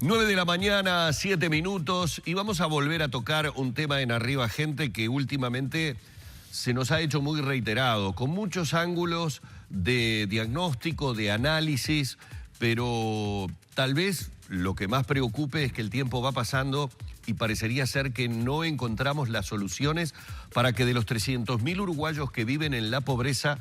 9 de la mañana, 7 minutos, y vamos a volver a tocar un tema en Arriba Gente que últimamente se nos ha hecho muy reiterado, con muchos ángulos de diagnóstico, de análisis, pero tal vez lo que más preocupe es que el tiempo va pasando y parecería ser que no encontramos las soluciones para que de los 300.000 uruguayos que viven en la pobreza,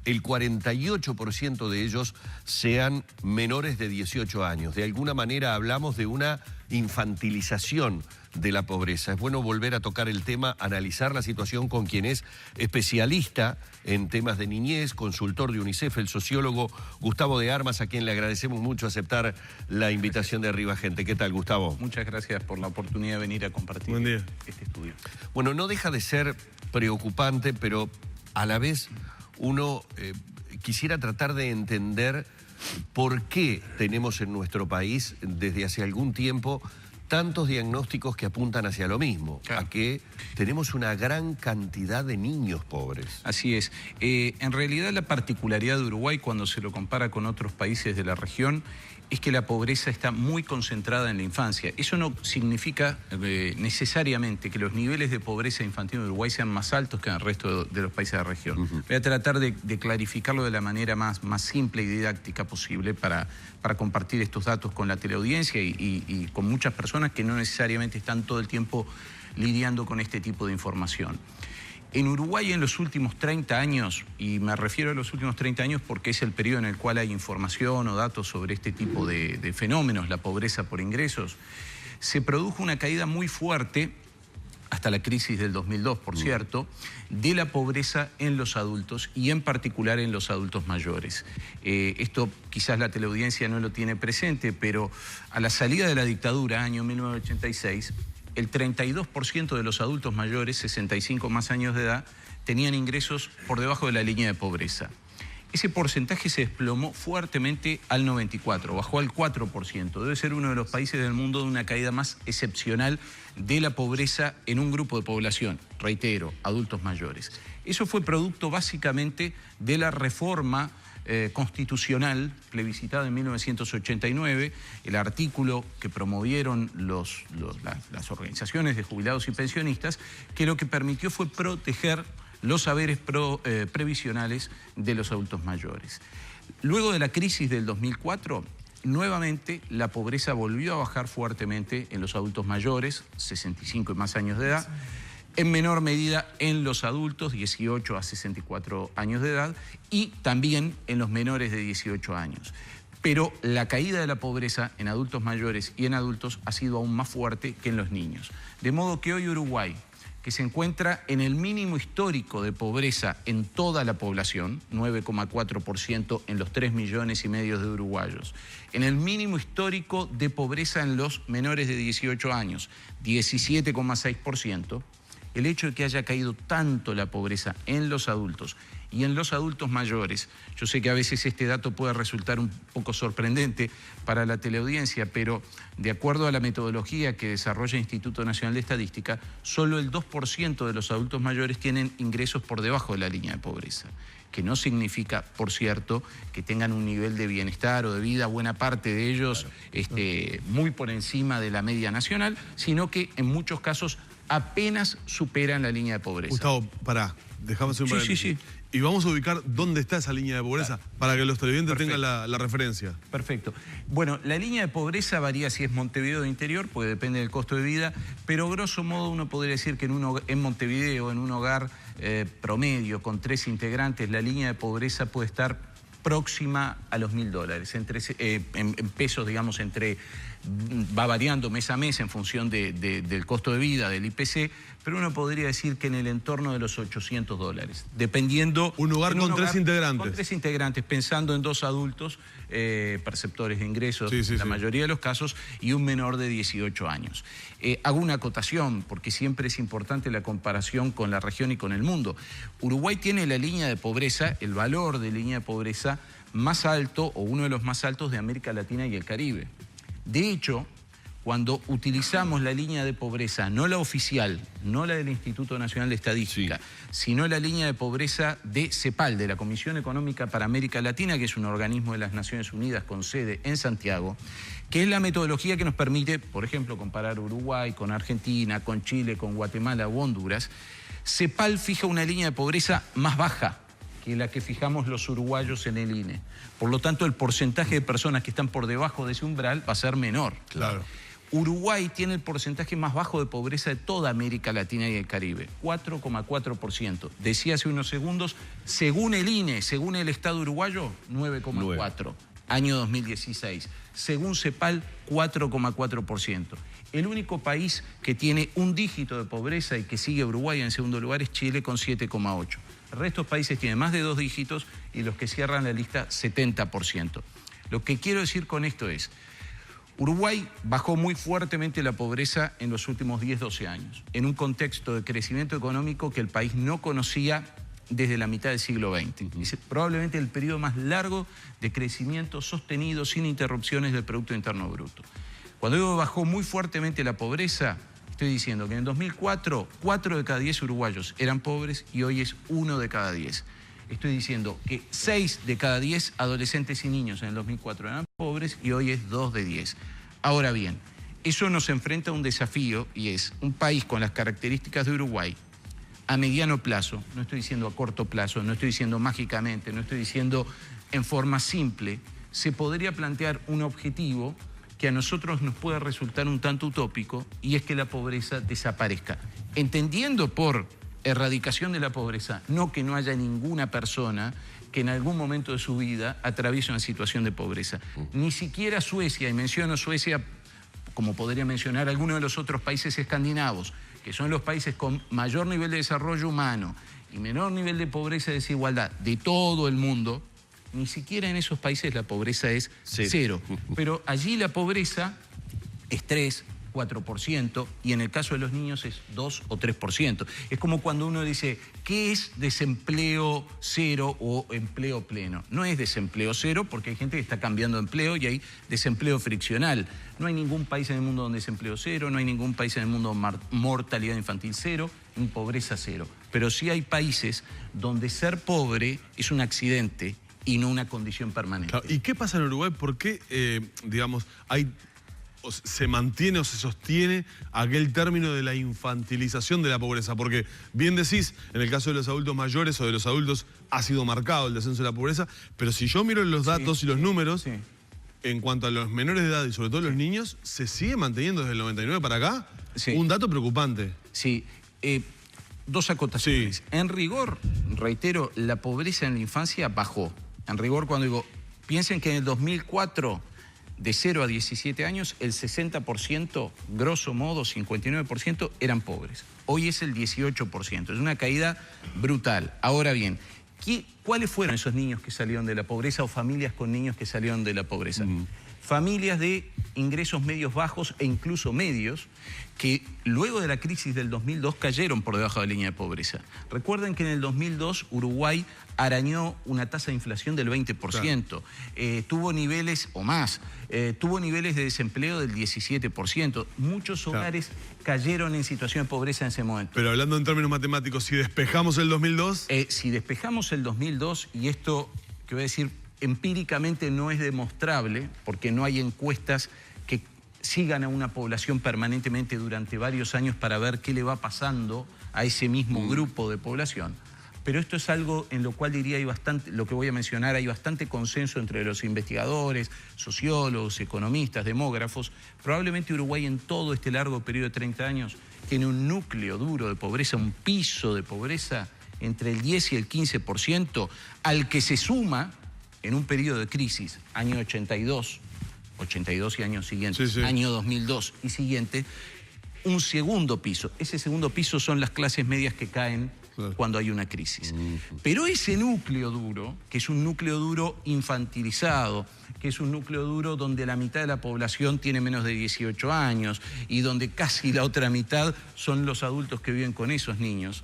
el 48% de ellos sean menores de 18 años. De alguna manera hablamos de una infantilización de la pobreza. Es bueno volver a tocar el tema, analizar la situación con quien es especialista en temas de niñez, consultor de UNICEF, el sociólogo Gustavo de Armas, a quien le agradecemos mucho aceptar la invitación de Arriba Gente. ¿Qué tal, Gustavo? Muchas gracias por la oportunidad de venir a compartir este estudio. Bueno, no deja de ser preocupante, pero a la vez uno quisiera tratar de entender por qué tenemos en nuestro país desde hace algún tiempo tantos diagnósticos que apuntan hacia lo mismo, claro, a que tenemos una gran cantidad de niños pobres. Así es. En realidad la particularidad de Uruguay cuando se lo compara con otros países de la región es que la pobreza está muy concentrada en la infancia. Eso no significa necesariamente que los niveles de pobreza infantil en Uruguay sean más altos que en el resto de los países de la región. Voy a tratar de clarificarlo de la manera más simple y didáctica posible para compartir estos datos con la teleaudiencia y con muchas personas que no necesariamente están todo el tiempo lidiando con este tipo de información. En Uruguay en los últimos 30 años, y me refiero a los últimos 30 años porque es el periodo en el cual hay información o datos sobre este tipo de fenómenos, la pobreza por ingresos, se produjo una caída muy fuerte, hasta la crisis del 2002, por cierto, de la pobreza en los adultos y en particular en los adultos mayores. Esto quizás la teleaudiencia no lo tiene presente, pero a la salida de la dictadura, año 1986, el 32% de los adultos mayores, 65 más años de edad, tenían ingresos por debajo de la línea de pobreza. Ese porcentaje se desplomó fuertemente al 94%, bajó al 4%. Debe ser uno de los países del mundo de una caída más excepcional de la pobreza en un grupo de población, reitero, adultos mayores. Eso fue producto básicamente de la reforma constitucional plebiscitada en 1989, el artículo que promovieron las organizaciones de jubilados y pensionistas, que lo que permitió fue proteger los saberes previsionales de los adultos mayores. Luego de la crisis del 2004, nuevamente la pobreza volvió a bajar fuertemente en los adultos mayores, 65 y más años de edad, en menor medida en los adultos, 18 a 64 años de edad, y también en los menores de 18 años. Pero la caída de la pobreza en adultos mayores y en adultos ha sido aún más fuerte que en los niños. De modo que hoy Uruguay, que se encuentra en el mínimo histórico de pobreza en toda la población, 9,4% en los 3,5 millones de uruguayos, en el mínimo histórico de pobreza en los menores de 18 años, 17,6%, el hecho de que haya caído tanto la pobreza en los adultos y en los adultos mayores, yo sé que a veces este dato puede resultar un poco sorprendente para la teleaudiencia, pero de acuerdo a la metodología que desarrolla el Instituto Nacional de Estadística, solo el 2% de los adultos mayores tienen ingresos por debajo de la línea de pobreza, que no significa, por cierto, que tengan un nivel de bienestar o de vida, buena parte de ellos muy por encima de la media nacional, sino que en muchos casos apenas superan la línea de pobreza. Gustavo, pará, dejamos un paréntesis. Sí. Y vamos a ubicar dónde está esa línea de pobreza, claro, para que los televidentes tengan la referencia. Perfecto. Bueno, la línea de pobreza varía si es Montevideo de interior, porque depende del costo de vida, pero grosso modo uno podría decir que en Montevideo, en un hogar promedio con 3 integrantes, la línea de pobreza puede estar próxima a los $1.000, en pesos, digamos, va variando mes a mes en función del costo de vida, del IPC, pero uno podría decir que en el entorno de los $800, dependiendo... Un hogar con 3 integrantes. Con 3 integrantes, pensando en 2 adultos, perceptores de ingresos, la mayoría de los casos, y un menor de 18 años. Hago una acotación, porque siempre es importante la comparación con la región y con el mundo. Uruguay tiene la línea de pobreza, el valor de línea de pobreza más alto, o uno de los más altos de América Latina y el Caribe. De hecho, cuando utilizamos la línea de pobreza, no la oficial, no la del Instituto Nacional de Estadística, sino la línea de pobreza de CEPAL, de la Comisión Económica para América Latina, que es un organismo de las Naciones Unidas con sede en Santiago, que es la metodología que nos permite, por ejemplo, comparar Uruguay con Argentina, con Chile, con Guatemala o Honduras. CEPAL fija una línea de pobreza más baja que la que fijamos los uruguayos en el INE. Por lo tanto, el porcentaje de personas que están por debajo de ese umbral va a ser menor. Claro. Uruguay tiene el porcentaje más bajo de pobreza de toda América Latina y el Caribe, 4,4%. Decía hace unos segundos, según el INE, según el Estado uruguayo, 9,4%. Año 2016. Según CEPAL, 4,4%. El único país que tiene un dígito de pobreza y que sigue a Uruguay en segundo lugar es Chile con 7,8%. El resto de los países tienen más de 2 dígitos y los que cierran la lista, 70%. Lo que quiero decir con esto es, Uruguay bajó muy fuertemente la pobreza en los últimos 10, 12 años, en un contexto de crecimiento económico que el país no conocía desde la mitad del siglo XX. Es probablemente el periodo más largo de crecimiento sostenido sin interrupciones del Producto Interno Bruto. Cuando digo bajó muy fuertemente la pobreza, estoy diciendo que en el 2004, 4 de cada 10 uruguayos eran pobres y hoy es 1 de cada 10. Estoy diciendo que 6 de cada 10 adolescentes y niños en el 2004 eran pobres y hoy es 2 de 10. Ahora bien, eso nos enfrenta a un desafío y es un país con las características de Uruguay, a mediano plazo, no estoy diciendo a corto plazo, no estoy diciendo mágicamente, no estoy diciendo en forma simple, se podría plantear un objetivo que a nosotros nos puede resultar un tanto utópico y es que la pobreza desaparezca. Entendiendo por erradicación de la pobreza, no que no haya ninguna persona que en algún momento de su vida atraviese una situación de pobreza. Ni siquiera Suecia, y menciono Suecia como podría mencionar algunos de los otros países escandinavos, que son los países con mayor nivel de desarrollo humano y menor nivel de pobreza y desigualdad de todo el mundo, ni siquiera en esos países la pobreza es cero. Pero allí la pobreza es 3, 4% y en el caso de los niños es 2 o 3%. Es como cuando uno dice, ¿qué es desempleo cero o empleo pleno? No es desempleo cero porque hay gente que está cambiando de empleo y hay desempleo friccional. No hay ningún país en el mundo donde desempleo cero, no hay ningún país en el mundo donde mortalidad infantil cero, ni pobreza cero. Pero sí hay países donde ser pobre es un accidente y no una condición permanente. Claro, ¿y qué pasa en Uruguay? ¿Por qué, se mantiene o se sostiene aquel término de la infantilización de la pobreza? Porque bien decís, en el caso de los adultos mayores o de los adultos ha sido marcado el descenso de la pobreza, pero si yo miro los datos y los números, en cuanto a los menores de edad y sobre todo los niños, se sigue manteniendo desde el 99 para acá un dato preocupante. Sí, dos acotaciones. En rigor, reitero, la pobreza en la infancia bajó. En rigor, cuando digo, piensen que en el 2004, de 0 a 17 años, el 60%, grosso modo 59%, eran pobres. Hoy es el 18%, es una caída brutal. Ahora bien, ¿cuáles fueron esos niños que salieron de la pobreza o familias con niños que salieron de la pobreza? Familias de ingresos medios bajos e incluso medios que luego de la crisis del 2002 cayeron por debajo de la línea de pobreza. Recuerden que en el 2002 Uruguay arañó una tasa de inflación del 20%, tuvo niveles o más, tuvo niveles de desempleo del 17%. Muchos hogares cayeron en situación de pobreza en ese momento. Pero hablando en términos matemáticos, si despejamos el 2002... si despejamos el 2002, y esto que voy a decir empíricamente no es demostrable, porque no hay encuestas que sigan a una población permanentemente durante varios años para ver qué le va pasando a ese mismo grupo de población. Pero esto es algo en lo cual diría hay bastante, lo que voy a mencionar, hay bastante consenso entre los investigadores, sociólogos, economistas, demógrafos. Probablemente Uruguay en todo este largo periodo de 30 años tiene un núcleo duro de pobreza, un piso de pobreza entre el 10 y el 15%, al que se suma en un periodo de crisis, año 82 y años siguientes, año 2002 y siguiente, un segundo piso. Ese segundo piso son las clases medias que caen cuando hay una crisis. Pero ese núcleo duro, que es un núcleo duro infantilizado, que es un núcleo duro donde la mitad de la población tiene menos de 18 años y donde casi la otra mitad son los adultos que viven con esos niños,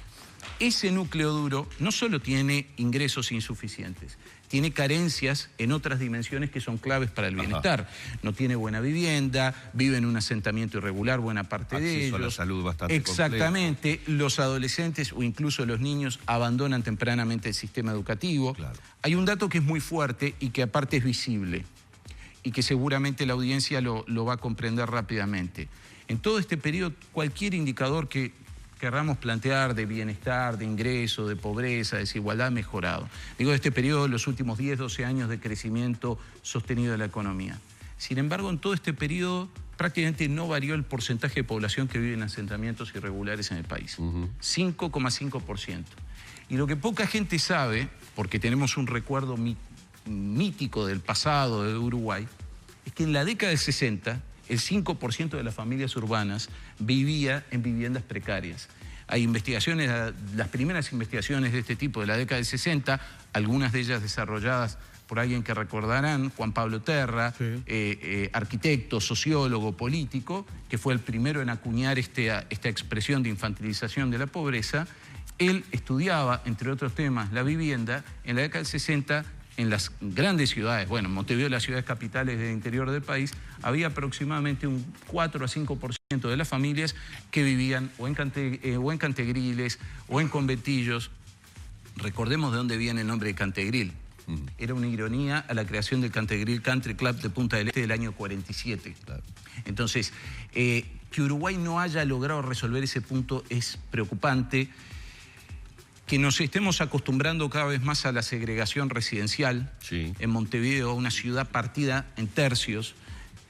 ese núcleo duro no solo tiene ingresos insuficientes, tiene carencias en otras dimensiones que son claves para el bienestar. No tiene buena vivienda, vive en un asentamiento irregular buena parte de ellos. Acceso a la salud bastante exactamente, complejo. Los adolescentes o incluso los niños abandonan tempranamente el sistema educativo. Claro. Hay un dato que es muy fuerte y que aparte es visible y que seguramente la audiencia lo va a comprender rápidamente. En todo este periodo, cualquier indicador que querramos plantear de bienestar, de ingreso, de pobreza, de desigualdad, ha mejorado. Digo, de este periodo, los últimos 10, 12 años de crecimiento sostenido de la economía. Sin embargo, en todo este periodo, prácticamente no varió el porcentaje de población que vive en asentamientos irregulares en el país. 5,5%. Y lo que poca gente sabe, porque tenemos un recuerdo mítico del pasado de Uruguay, es que en la década del 60, el 5% de las familias urbanas vivía en viviendas precarias. Hay investigaciones, las primeras investigaciones de este tipo de la década del 60, algunas de ellas desarrolladas por alguien que recordarán, Juan Pablo Terra, sí. Arquitecto, sociólogo, político, que fue el primero en acuñar esta expresión de infantilización de la pobreza. Él estudiaba, entre otros temas, la vivienda. En la década del 60, en las grandes ciudades, bueno, en Montevideo, las ciudades capitales del interior del país, había aproximadamente un 4 a 5% de las familias que vivían o en cantegriles o en conventillos. Recordemos de dónde viene el nombre de Cantegril. Era una ironía a la creación del Cantegril Country Club de Punta del Este del año 47. Claro. Entonces, que Uruguay no haya logrado resolver ese punto es preocupante. Que nos estemos acostumbrando cada vez más a la segregación residencial. Sí. En Montevideo, una ciudad partida en tercios,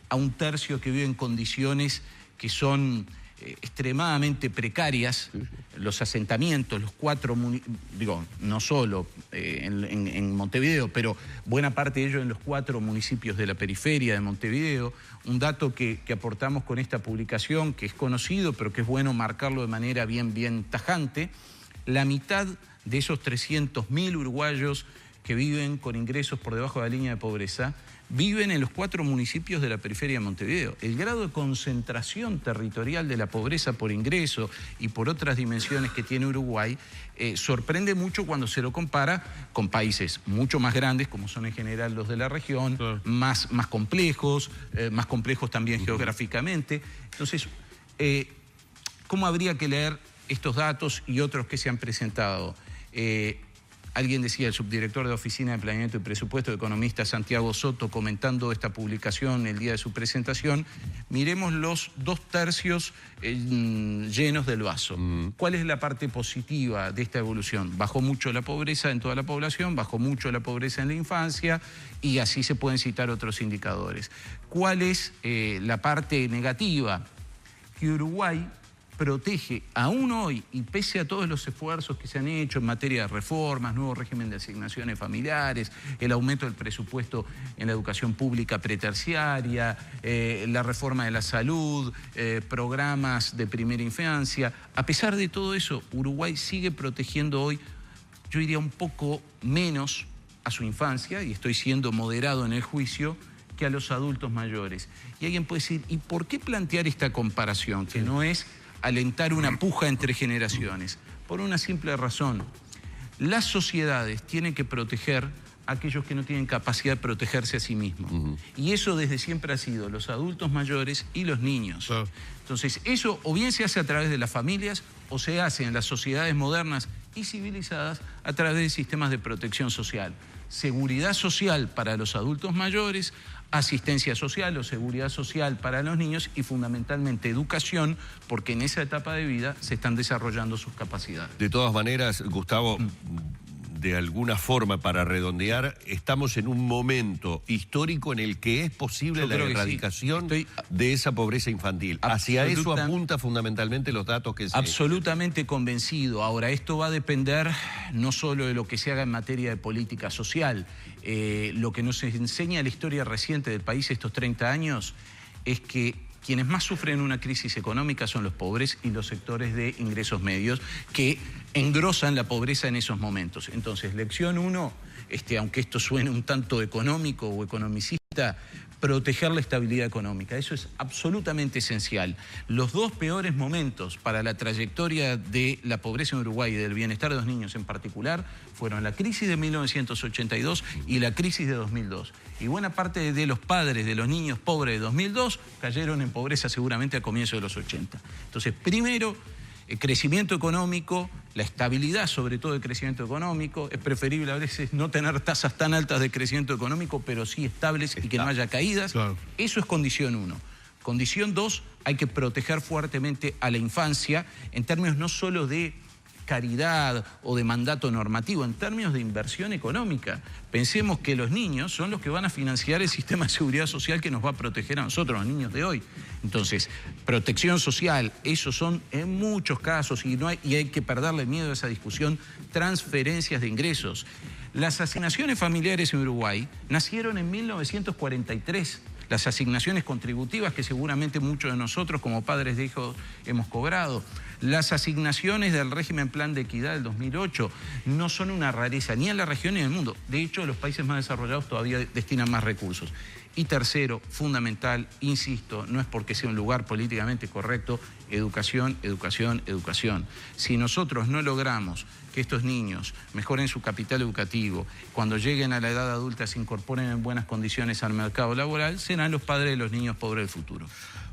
a un tercio que vive en condiciones que son extremadamente precarias. Sí. Los asentamientos, los 4, digo, no solo en Montevideo, pero buena parte de ellos en los 4 municipios de la periferia de Montevideo. Un dato que aportamos con esta publicación, que es conocido, pero que es bueno marcarlo de manera bien tajante. La mitad de esos 300.000 uruguayos que viven con ingresos por debajo de la línea de pobreza viven en los 4 municipios de la periferia de Montevideo. El grado de concentración territorial de la pobreza por ingreso y por otras dimensiones que tiene Uruguay sorprende mucho cuando se lo compara con países mucho más grandes, como son en general los de la región, claro. más complejos también geográficamente. Entonces, ¿cómo habría que leer estos datos y otros que se han presentado? Alguien decía, el subdirector de la Oficina de Planeamiento y Presupuesto, el economista Santiago Soto, comentando esta publicación el día de su presentación, miremos los 2 tercios llenos del vaso. ¿Cuál es la parte positiva de esta evolución? Bajó mucho la pobreza en toda la población, bajó mucho la pobreza en la infancia y así se pueden citar otros indicadores. ¿Cuál es la parte negativa? Que Uruguay protege aún hoy, y pese a todos los esfuerzos que se han hecho en materia de reformas, nuevo régimen de asignaciones familiares, el aumento del presupuesto en la educación pública preterciaria, la reforma de la salud, programas de primera infancia, a pesar de todo eso, Uruguay sigue protegiendo hoy, yo diría un poco menos a su infancia, y estoy siendo moderado en el juicio, que a los adultos mayores. Y alguien puede decir, ¿y por qué plantear esta comparación? Que no es alentar una puja entre generaciones. Por una simple razón. Las sociedades tienen que proteger a aquellos que no tienen capacidad de protegerse a sí mismos. Y eso desde siempre ha sido los adultos mayores y los niños. Entonces, eso o bien se hace a través de las familias o se hace en las sociedades modernas y civilizadas a través de sistemas de protección social. Seguridad social para los adultos mayores, asistencia social o seguridad social para los niños y fundamentalmente educación, porque en esa etapa de vida se están desarrollando sus capacidades. De todas maneras, Gustavo, de alguna forma, para redondear, estamos en un momento histórico en el que es posible la erradicación de esa pobreza infantil. Hacia eso apunta fundamentalmente los datos que se... Absolutamente convencido. Ahora, esto va a depender no solo de lo que se haga en materia de política social. Lo que nos enseña la historia reciente del país estos 30 años es que quienes más sufren una crisis económica son los pobres y los sectores de ingresos medios que engrosan la pobreza en esos momentos. Entonces, lección 1, aunque esto suene un tanto económico o economicista, proteger la estabilidad económica. Eso es absolutamente esencial. Los dos peores momentos para la trayectoria de la pobreza en Uruguay y del bienestar de los niños en particular fueron la crisis de 1982 y la crisis de 2002. Y buena parte de los padres de los niños pobres de 2002 cayeron en pobreza seguramente a comienzos de los 80. Entonces, primero, el crecimiento económico, la estabilidad sobre todo del crecimiento económico. Es preferible a veces no tener tasas tan altas de crecimiento económico, pero sí estables y que no haya caídas. Claro. Eso es condición 1. Condición 2, hay que proteger fuertemente a la infancia en términos no solo de caridad o de mandato normativo, en términos de inversión económica. Pensemos que los niños son los que van a financiar el sistema de seguridad social que nos va a proteger a nosotros, los niños de hoy. Entonces, protección social, esos son en muchos casos, y hay que perderle miedo a esa discusión, transferencias de ingresos. Las asignaciones familiares en Uruguay nacieron en 1943. Las asignaciones contributivas que seguramente muchos de nosotros como padres de hijos hemos cobrado. Las asignaciones del régimen Plan de Equidad del 2008 no son una rareza ni en la región ni en el mundo. De hecho, los países más desarrollados todavía destinan más recursos. Y tercero, fundamental, insisto, no es porque sea un lugar políticamente correcto, educación, educación, educación. Si nosotros no logramos que estos niños mejoren su capital educativo, cuando lleguen a la edad adulta se incorporen en buenas condiciones al mercado laboral, serán los padres de los niños pobres del futuro.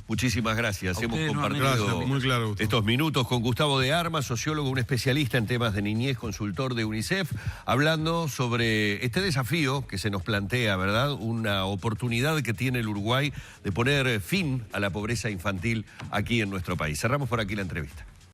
Muchísimas gracias. Hemos compartido muy claro, estos minutos con Gustavo de Armas, sociólogo, un especialista en temas de niñez, consultor de UNICEF, hablando sobre este desafío que se nos plantea, ¿verdad? Una oportunidad que tiene el Uruguay de poner fin a la pobreza infantil aquí en nuestro país. Cerramos por aquí la entrevista.